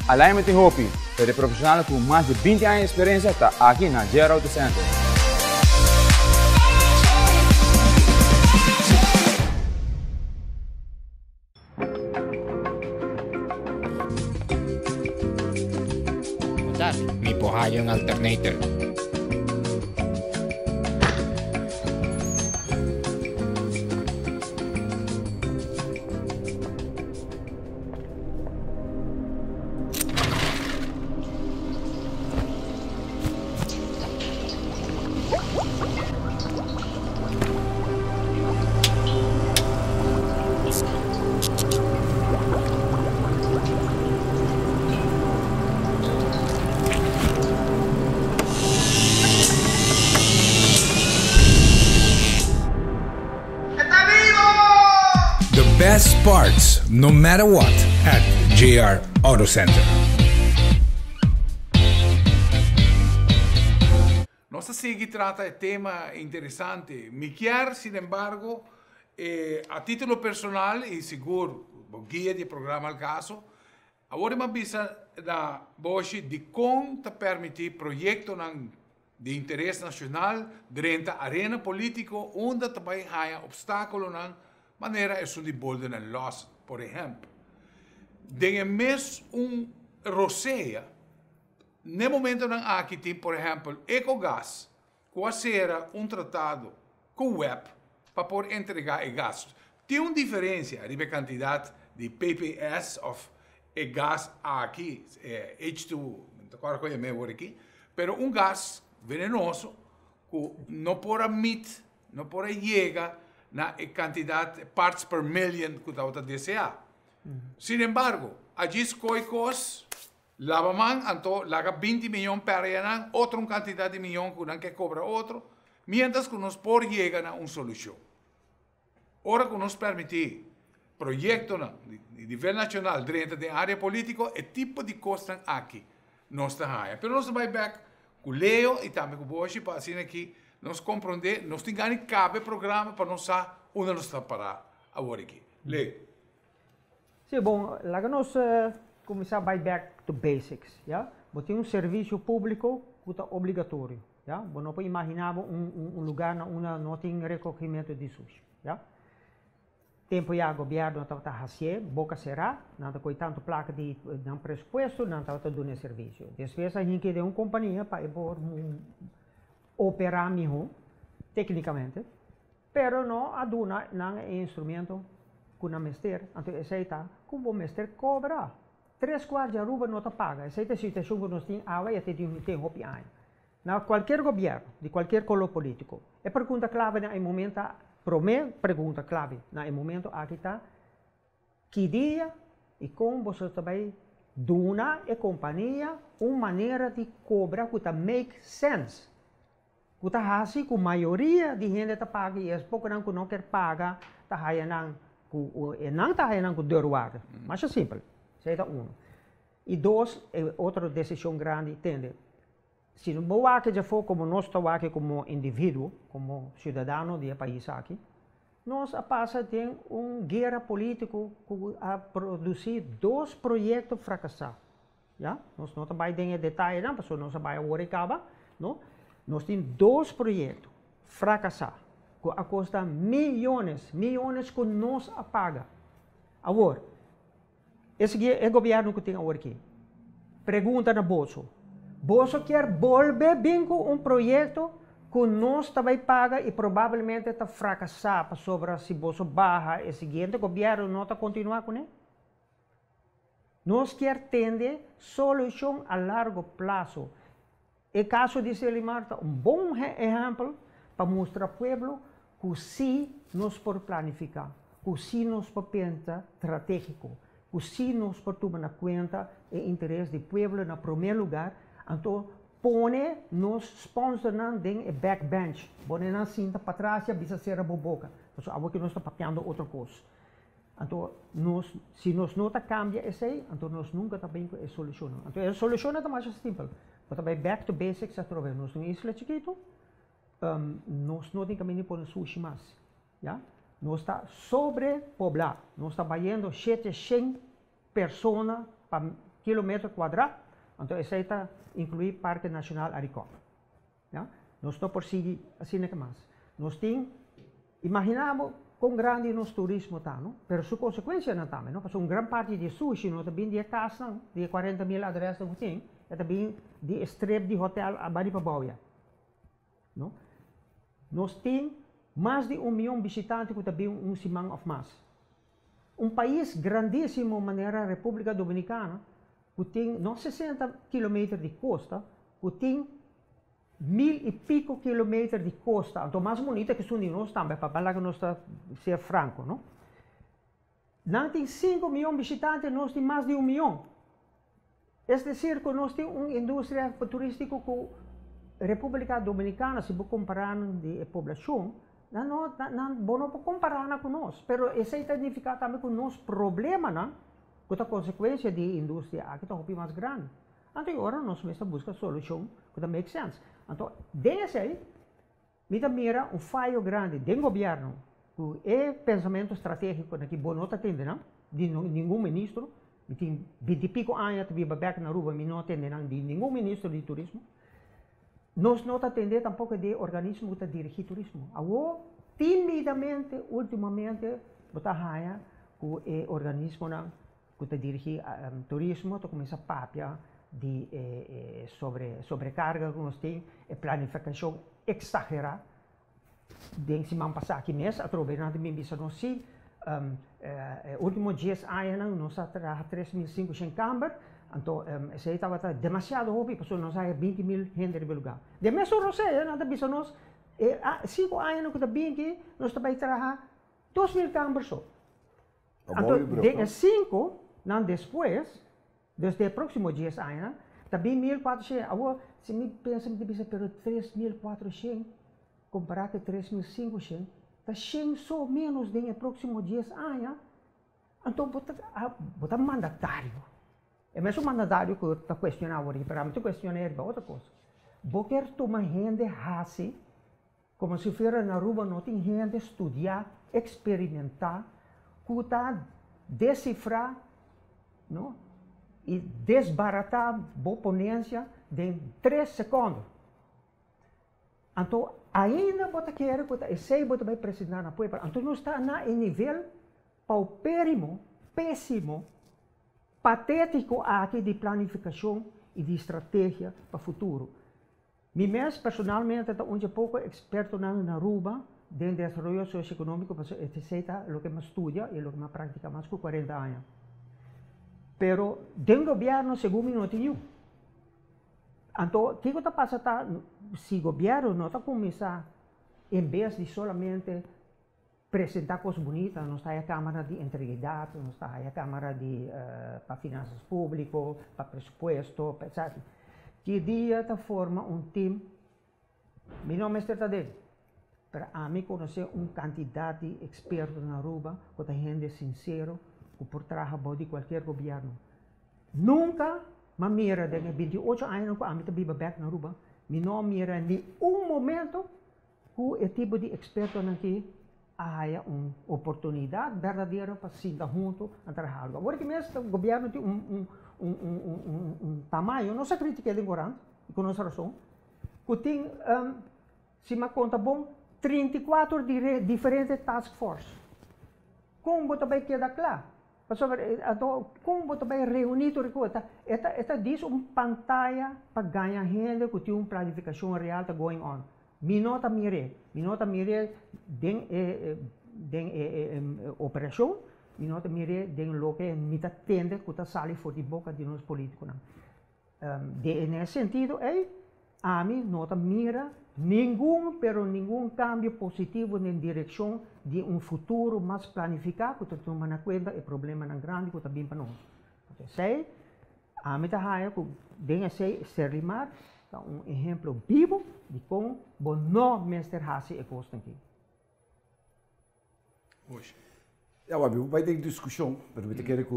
[SPEAKER 4] Alignment em Hopi, para profissional com mais de 20 anos de experiência, está aqui na JR Auto Center.
[SPEAKER 9] Dar, mi pohayong alternator.
[SPEAKER 7] Best parts, no matter what, at JR Auto Center.
[SPEAKER 1] Nossa seguir trata de tema interessante. Me quer, sin embargo, a título personal e seguro, guia de programa al caso, agora me avisa na voce de como te permitir projeto de interesse nacional durante a arena político, onde também há obstáculo na maneira é de bolden en los, por exemplo. Tem mes roceia, no momento que aqui tem, por exemplo, Ecogas, qual será tratado com o web para poder entregar o gasto. Tem uma diferença a quantidade de PPS of gas aqui, H2, agora que eu me aqui, pero gás venenoso que não pode meet, não pode chegar na quantidade de parts per million que está deseado. Sin embargo, allí coicos, lavaman, anto, laga 20 milhões per ano, outra quantidade de milhões que cobra outro, mientras que nos por llegar a uma solução. Ora que nos permite projeto de nível nacional dentro da área política, é tipo de coisa aqui nós está. Pero nós vai back com o Leo e também com o Boshi para assim aqui nós compreender, nós temos que cabe programa para nós saber onde nós está para agora aqui. Leo.
[SPEAKER 3] Sim, bom, lá que nós começar by back to basics, já? Tem serviço público que é obrigatório, já? Não pode imaginar lugar onde não tem recolhimento de sujo, já? Tempo já o governo está fazendo, boca será, não está com tanto placa de pressuposto, não está dando serviço. Depois a gente tem uma companhia para operar melhor, tecnicamente, pero não aduna não instrumento que não mestre, então aceita que o mestre cobra. 3/4 de aruba não te paga, aceita a situação que nós temos agora e até tem hopi aí. Na qualquer governo, de qualquer color político, é pergunta clave no momento, para mim, pergunta clave no momento aqui está, que dia e como você também dona a companhia uma maneira de cobrar que make sense. Que está assim que a maioria de gente está paga e é pouco que não quer pagar, está não está com derrubar. Mas é simples. Isso é um. E dois, outra decisão grande, entende? Se não vou aqui já for como nós estamos aqui como indivíduo, como cidadão do país aqui, nós passa tem guerra política a produzir 2 projetos fracassados. Já? Nós não estamos em detalhe, não, porque nós estamos agora não? Nós temos 2 projetos fracassados, que custa milhões que nós paga. Agora, esse é o governo que tem agora aqui. Pergunta na Bolso. Bolso quer volver bem com projeto que nós também paga e provavelmente está fracassar para sobre se Bolso barra e seguinte governo não está continuar com ele. Nós quer ter solução a largo prazo. O caso de Selimar é bom exemplo para mostrar ao povo que sim nós podemos planificar, que sim nós podemos pensar estratégico, que sim nós podemos tomar conta o interesse do povo no primeiro lugar, então põe nos sponsorando em backbench, põe na cinta para trás e bisa ser a boca, então agora que nós estamos papiando outra coisa. Então, se nós não cambiamos isso aí, então nós nunca também solucionamos. Então, a solução é mais simples. Mas também back to basics, através nós temos isla chiquito, nós não temos caminho para sushi mais. Já? Nós está sobrepoblado. Nós está vendo 700 pessoas para quilômetro quadrado. Então, isso aí está inclui Parque Nacional Aricopa. Já? Nós não por seguir assim que mais. Nós temos, imaginamos quão grande nosso turismo está, não? Pero sua consequência não também, não? Porque uma grande parte de sushi não está bem de casa, de 40 mil adresas que tem. é também de streep de hotel a Bari Pabauia. Não? Nós temos mais de 1 milhão de visitantes que também semana ou mais. Um país grandíssimo, maneira República Dominicana, que tem 60 km de costa, que tem 1000 e pico quilômetros de costa. Então, mais bonita que são de nós também, para falar que nós ser franco, não? Nós temos 5 milhões de visitantes, nós temos mais de 1 milhão. É dizer, que nós temos uma indústria turística com a República Dominicana, se você comparar a população, não pode comparar com nós. Mas isso significa também que o nosso problema, não? Com a consequência da indústria, que está mais grande. Então, agora nós estamos buscando solução que make sense. Então, desse aí, me mira um falho grande do governo, que é pensamento estratégico que bom não atende, não? De nenhum ministro, tem 20 e pico anos que vive na rua, mas não atende de nenhum ministro de turismo. Nós não atendemos tampouco de organismo que dirige turismo. Agora, timidamente, ultimamente, você haya que o organismo que dirige turismo, que começa a papiar de sobrecarga que nós temos, e planificação exagerada. De semana passada aqui mesmo, através de mim, nós sim, últimos dias anos, nós trabalhamos 3.500 câmaras. Então, isso estava demasiado hobby, porque nós temos 20.000 gente no lugar. De mesmo não sei, nada bisa nós, 5 anos que também aqui, nós também trabalhamos 2.000 câmaras só. Então, de 5, não depois, desde o próximo dia, também 1.400. Agora, se me pensa, me bisa, pero 3.400, comparado com 3.500, está 100 só menos do próximo dia, então, botar mandatário. É mesmo mandatário que está questionando aqui, para mim, questionar outra coisa. Porque tomar gente assim, como se fosse na rua, não tem gente estudar, experimentar, que está decifrar, não? E desbaratar a ponência em 3 segundos. Então, ainda você quer que esse você vai precisar na poeira. Então, não está em nível paupérrimo, péssimo, patético aqui de planificação e de estratégia para o futuro. Me mesmo, personalmente, estou um pouco experto na rua, de desenvolvimento socioeconômico, porque é o que me estudia e o que me pratica mais de 40 anos. Pero, dentro do governo, segundo não tenho. Então, o que está passando? Se o governo não está começando, em vez de solamente apresentar coisas bonitas, nós temos a Câmara de Integridade, nós temos a Câmara para Finanças Públicas, para Presupuesto, etc. Que dia está forma um time, meu nome é Tadeu, para mim conhecer candidato experto na rua, que tem gente sincero, que por trabalho de qualquer governo. Nunca me mira, de 28 anos que a mim vive back na rua, me não mira em momento que é tipo de experto aqui há uma oportunidade verdadeira para se dar junto a trabalhar. Agora que mesmo o governo tem tamanho, não se critica de agora, com nossa razão, que tem, se me conta bom, 34 diferentes task force. Como você vai quedar claro? Como você vai reunir tudo isso? Esta diz uma pantalla para ganhar gente que tem uma planificação real going on. Minota mire den operação, minota mire den lo que mita tende que está sali for de boca de nós políticos. Nesse sentido, a mim nota mira nenhum cambio positivo na direção de um futuro mais planificado, que toma na conta o problema grande que está bem para nós. Sei, a mim está que den ser rimar um exemplo vivo de como não mestre Hassi é gosto aqui.
[SPEAKER 1] Hoje.
[SPEAKER 2] Vai ter discussão, mas eu quero que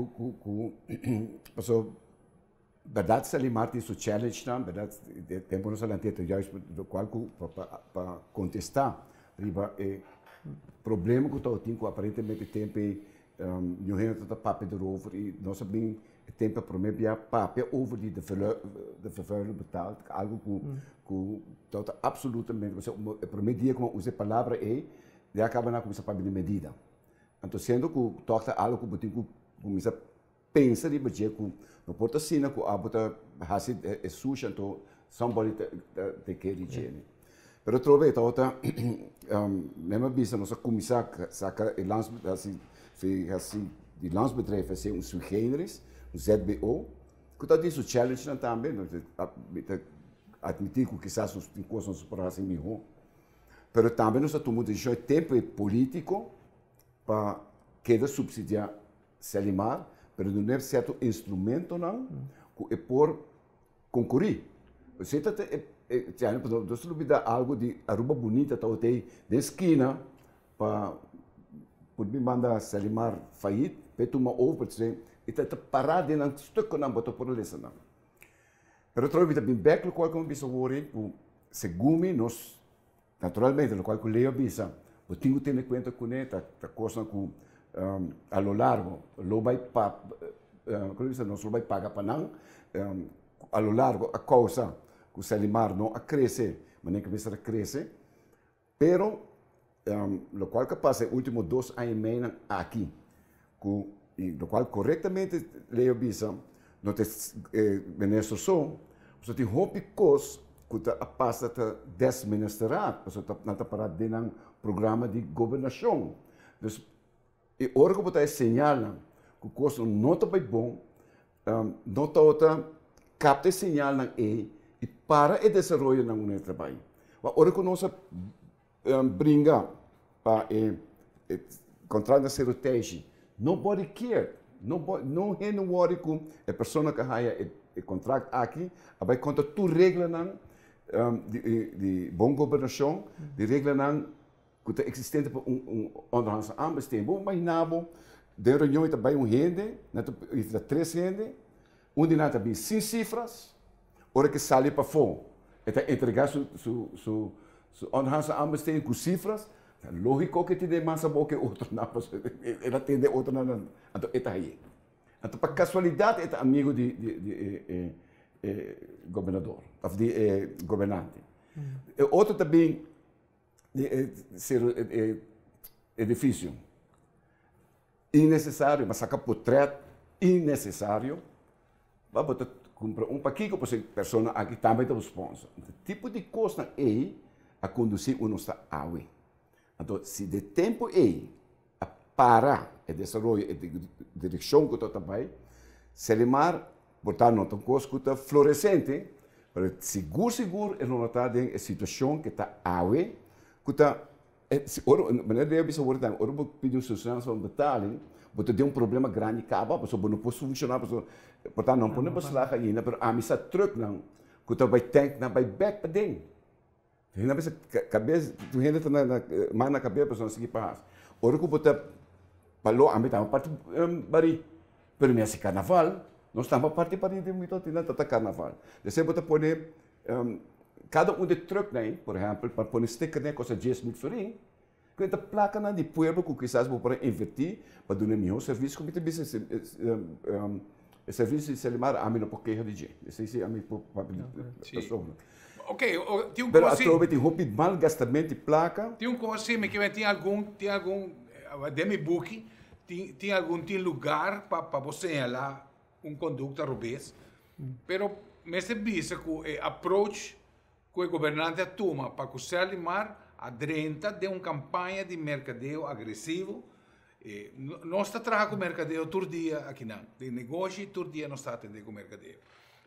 [SPEAKER 2] verdade se limar isso challenge não, verdade tempo não se lanter juist do qual para contestar riba problema que eu tenho aparentemente tempo eu ainda está papel erover e nós sabemos tempo para mim é papel over de vervuiler betaald algo que está absolutamente para mim dia como usa a palavra de acaba na começar para medida então sendo que toca algo que eu tenho que começar pensa de budget que não pode ser que a bota assim é suja, então somebody te quer higiene. Pero trove tota mesmo bisa nossa comissão saca e lance assim de landsbedrijf assim um sui generis, um ZBO, que tá disso challenge também, admitir que quizás nos tem coisas para assim melhor. Pero também nós tomamos de tempo político para querer subsidiar Selimar, pero não é certo instrumento não que é por concorrer. Você tá nós não dá algo de Aruba bonita tá tem de esquina para por me mandar Selimar fair, para tomar over dizer e tá parado em um stuco não botar por lesa não. Pero trovo bem back qual como bisa worry, segundo nós naturalmente no qual que leio bisa, eu tenho que ter em conta com neta, tá coisa com a lo largo, lo vai pa, como diz, nós lo vai pagar para não, a lo largo a causa que o Selimar não a crescer, mas nem que bisa a crescer, pero lo qual que passa último 2 anos e meio aqui, e lo qual corretamente leio bisa, não tem ministro só, você tem roupa cos que a passa a desministrar, você não está parado de um programa de governação. Então, e hora que você señala que o custo não está bem bom, não está capta señal e para o desenvolvimento na unidade de trabalho. A hora que nós brinca para contrato de serotege, nobody care, não é no worry com a pessoa que haya o contrato aqui, vai contar tu regra de boa governação, de regra que é existente para onderhandse aanbesteding. Mas não, de reunião também gente, de 3 gente, onde não também 5 cifras, hora que sai para fora, é entregar sua onderhandse aanbesteding com cifras, é lógico que tem mais boa que outro, ela tem de outro, então é aí. Então, por casualidade, é amigo de governador, ou de governante. Outro também, ser edifício innecessário, mas saca portrait innecessário, vai botar comprar paquinho para a pessoa aqui também tem o sponsor. O tipo de coisa é a conduzir o nosso água. Então, se de tempo é a parar o desenvolvimento e direção que está também, Selimar botar nota coisa que está florescente, para seguro é não está em situação que está água. Kuta, maneira de bisa work time, ora pedir solução para betaling, botar de problema grande acaba, pessoa não pode funcionar, pessoa, portanto não pode passar ainda, mas a missa truck não, kuta vai tank na vai back para dentro. Ainda bisa cabeça, tu ainda tá na mão na cabeça pessoa seguir para. Ora que botar palo a meta parte bari, pero nesse carnaval, nós estamos parte para de muito tinha tata carnaval. Desse botar pode cada de truck, por exemplo, para pôr sticker, né, coisa 10 mil florim, que a placa de pueblo que quizás vou para invertir para dar melhor serviço, como tem serviço de Selimar, a mim não pode querer de gente. Esse é a minha pessoa.
[SPEAKER 1] Ok, tem um
[SPEAKER 2] coisa. Pero a tem roupa mal gastamento de placa.
[SPEAKER 1] Tem um coisa assim, que tem algum demi book, tem algum lugar para você lá conduta robês, pero me se visa que o approach que o governante toma para que o Selimar adrenta de uma campanha de mercadeio agressivo. Nós estamos trabalhando com mercadeio todo dia aqui não. De negócio, todo dia nós estamos atendendo com mercadeio.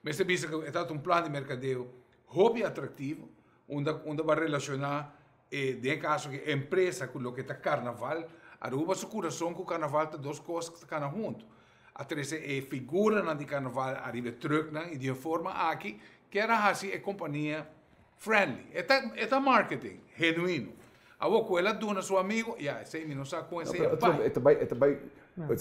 [SPEAKER 1] Mas se visa que é um plano de mercadeio hobby atrativo, onde vai relacionar, de caso que a empresa com o que está carnaval, aruba seu coração com o carnaval, tem duas coisas que estão juntas. A três figura de carnaval arriba terug, e de forma aqui, que era assim a companhia friendly. É marketing genuíno. A boca ela dona seu amigo, sei me não sabe com esse pai.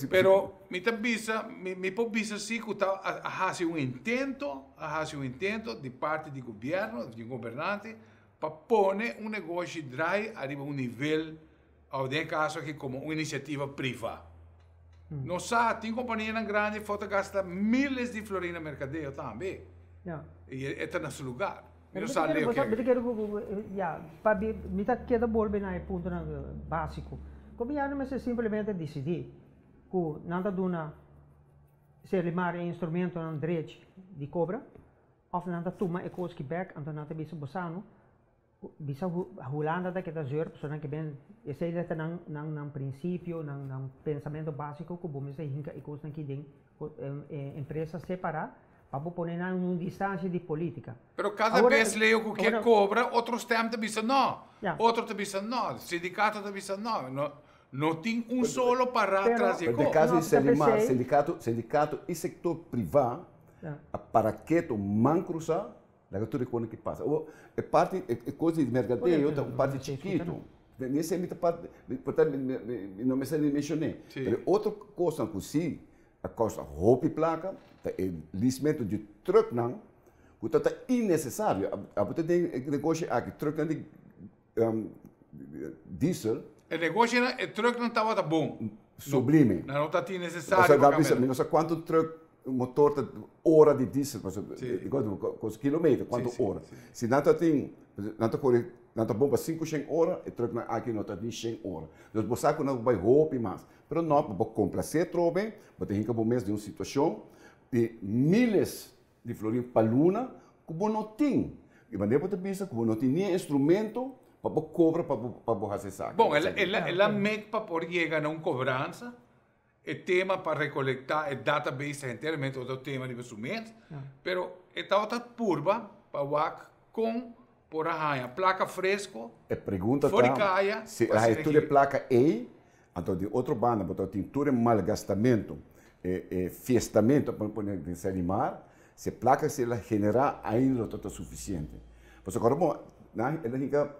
[SPEAKER 1] Pero me tambisa, me pobisa sim que há um intento de parte do governo, de governante, para pôr negócio dry arriba nível, ou de caso aqui como uma iniciativa privada. Não sabe, tem companhia grande, que gasta milhares de florins mercadeio também. E está nesse lugar. Eu sabe o que
[SPEAKER 3] para me tá queda bolbe na ponto básico. Como já não é simplesmente decidir que nada duna Selimar é instrumento no direito de cobra, of nanta tuma e koski back anto nanta bisa bosano bisa hulanda da kita zurp so nan que ben esse data nang princípio nang pensamento básico que bom bisa hinka e kos nan que ding empresa separar para poner numa distância de política.
[SPEAKER 1] Pero cada vez leo que quer cobra, outros também dizem não, outros também dizem não, sindicato também dizem não. Não tem solo para trazer
[SPEAKER 2] coisa. No caso de Selimar, sindicato e sector privado, para que tu mancruza, da tudo que passa. É parte é coisa de mercadeio, é parte chiquito. Nesse é parte, portanto, não me sei mencionar. Outra coisa que sim, a coisa roupa e placa, o listamento de truck não, que está innecessário. A você tem negócio aqui, truck não de diesel.
[SPEAKER 1] O negócio é truck não estava bom.
[SPEAKER 2] Sublime.
[SPEAKER 1] Não está necessário.
[SPEAKER 2] Não sei quanto truck, motor, hora de diesel, quantos quilômetros, quantas horas. Se não tem, não está bom para 500 horas, o truck aqui não está de 100 horas. Então, você não vai roupa mais. Mas não, para complacer trobe, você tem que mês de uma situação de milhares de florins para luna, que você não tem. E maneira para você que você não tem nem instrumento para cobrar para fazer saco.
[SPEAKER 1] Bom, ela make para poder chegar a uma cobrança, é tema para recolectar, é database inteiramente outro tema de instrumentos, pero é outra curva para o com por a placa fresco,
[SPEAKER 2] pergunta
[SPEAKER 1] foricaia,
[SPEAKER 2] se a é placa E, então de outra banda, botar tintura malgastamento, fiestamento para poder desanimar, se placa se ela generar ainda não está suficiente. Porque agora, ela fica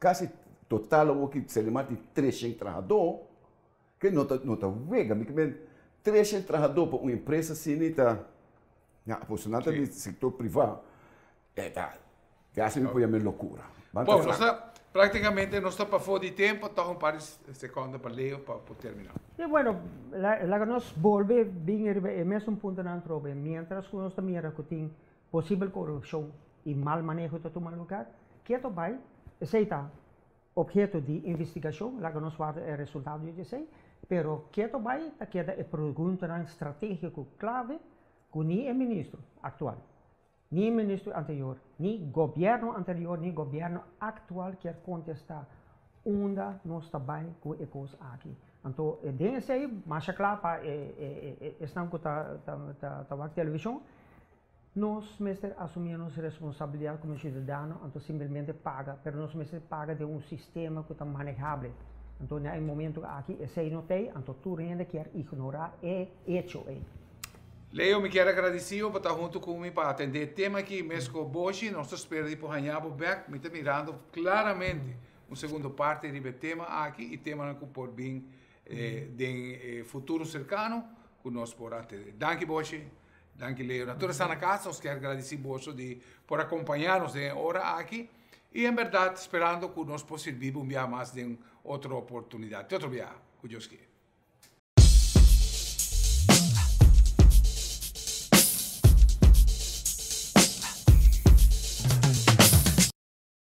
[SPEAKER 2] quase total o que se ele tem 300 trabalhadores, que não está vega, porque 300 trabalhadores para uma empresa assim, está funcionando no setor privado, quase me põe a minha loucura.
[SPEAKER 1] Bom, praticamente não está para fora de tempo, então um par de segundos para ler para terminar.
[SPEAKER 3] E bueno, la que nós volve bem é mesmo ponto na trobe, mientras que nós também tem possível corrupção e mal manejo de tomar lugar, que to vai aceita objeto de investigação, lá que nós vamos é resultado de sei, pero que to vai tá queda é pergunta estratégico clave que nem é ministro atual, nem ministro anterior, nem governo anterior, nem governo atual quer contestar onde nós trabalhamos com a coisa aqui. Então, desse aí, mais claro para estão com a televisão, nós mestre assumimos responsabilidade como cidadão, então simplesmente paga, mas nós mestre paga de sistema que está manejável. Então, no momento aqui, esse não tem, então tu ainda quer ignorar é hecho aí.
[SPEAKER 1] Leo, me quero agradecer por estar junto comigo para atender o tema aqui, mesmo Boshi, nós esperamos por ganhar o back, me está mirando claramente uma segunda parte do tema aqui e tema que por bem de futuro cercano que nós por atender. Danke, Boshi. Danke, Leo. Na toda essa casa, nós queremos agradecer por acompanhar-nos de hora aqui e, em verdade, esperando que nós possamos servir mais de outra oportunidade, de outro viagem, que Deus quer.